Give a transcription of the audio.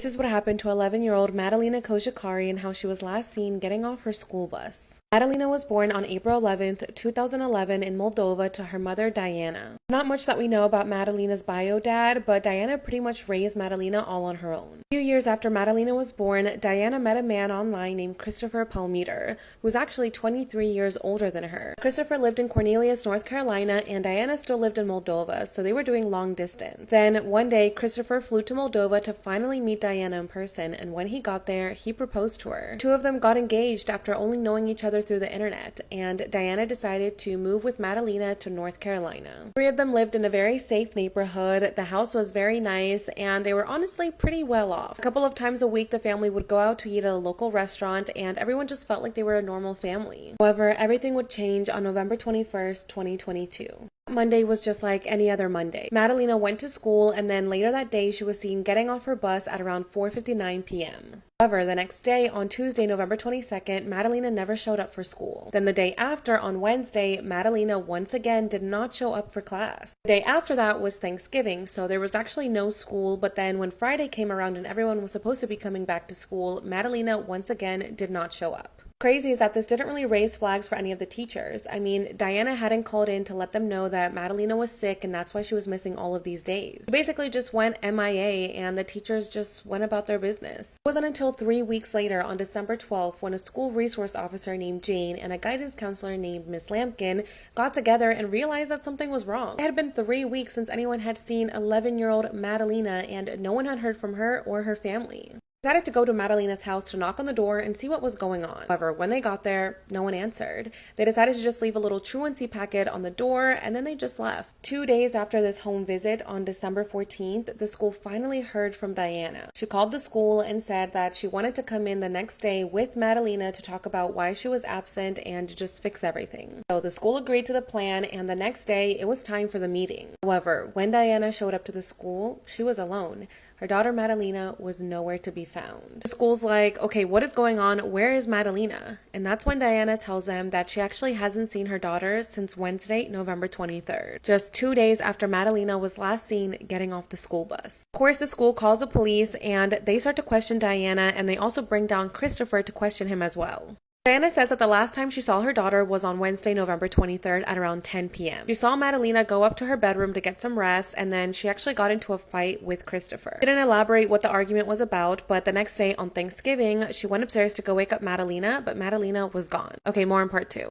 This is what happened to 11-year-old Madalina Cojocari and how she was last seen getting off her school bus. Madalina was born on April 11, 2011 in Moldova to her mother Diana. Not much that we know about Madalina's bio dad, but Diana pretty much raised Madalina all on her own. A few years after Madalina was born, Diana met a man online named Christopher Palmeter, who was actually 23 years older than her. Christopher lived in Cornelius, North Carolina, and Diana still lived in Moldova, so they were doing long distance. Then, one day, Christopher flew to Moldova to finally meet Diana in person, and when he got there, he proposed to her. Two of them got engaged after only knowing each other through the internet, and Diana decided to move with Madalina to North Carolina. Three of them lived in a very safe neighborhood, the house was very nice, and they were honestly pretty well off. A couple of times a week, the family would go out to eat at a local restaurant, and everyone just felt like they were a normal family. However, everything would change on November 21st, 2022. Monday was just like any other Monday. Madalina went to school, and then later that day she was seen getting off her bus at around 4:59 p.m. However, the next day, on Tuesday, November 22nd, Madalina never showed up for school. Then the day after, on Wednesday, Madalina once again did not show up for class. The day after that was Thanksgiving, so there was actually no school, but then when Friday came around and everyone was supposed to be coming back to school, Madalina once again did not show up. Crazy is that this didn't really raise flags for any of the teachers. I mean, Diana hadn't called in to let them know that Madalina was sick and that's why she was missing all of these days. She basically just went MIA and the teachers just went about their business. It wasn't until 3 weeks later on December 12th when a school resource officer named Jane and a guidance counselor named Miss Lampkin got together and realized that something was wrong. It had been 3 weeks since anyone had seen 11-year-old Madalina and no one had heard from her or her family. Decided to go to Madalina's house to knock on the door and see what was going on. However, when they got there, no one answered. They decided to just leave a little truancy packet on the door and then they just left. 2 days after this home visit on December 14th, the school finally heard from Diana. She called the school and said that she wanted to come in the next day with Madalina to talk about why she was absent and to just fix everything. So the school agreed to the plan and the next day it was time for the meeting. However, when Diana showed up to the school, she was alone. Her daughter Madalina was nowhere to be found. The school's like, okay, what is going on? Where is Madalina? And that's when Diana tells them that she actually hasn't seen her daughter since Wednesday, November 23rd, just 2 days after Madalina was last seen getting off the school bus. Of course, the school calls the police and they start to question Diana, and they also bring down Christopher to question him as well. Diana says that the last time she saw her daughter was on Wednesday, November 23rd at around 10 p.m. She saw Madalina go up to her bedroom to get some rest, and then she actually got into a fight with Christopher. She didn't elaborate what the argument was about, but the next day on Thanksgiving, she went upstairs to go wake up Madalina, but Madalina was gone. Okay, more in part 2.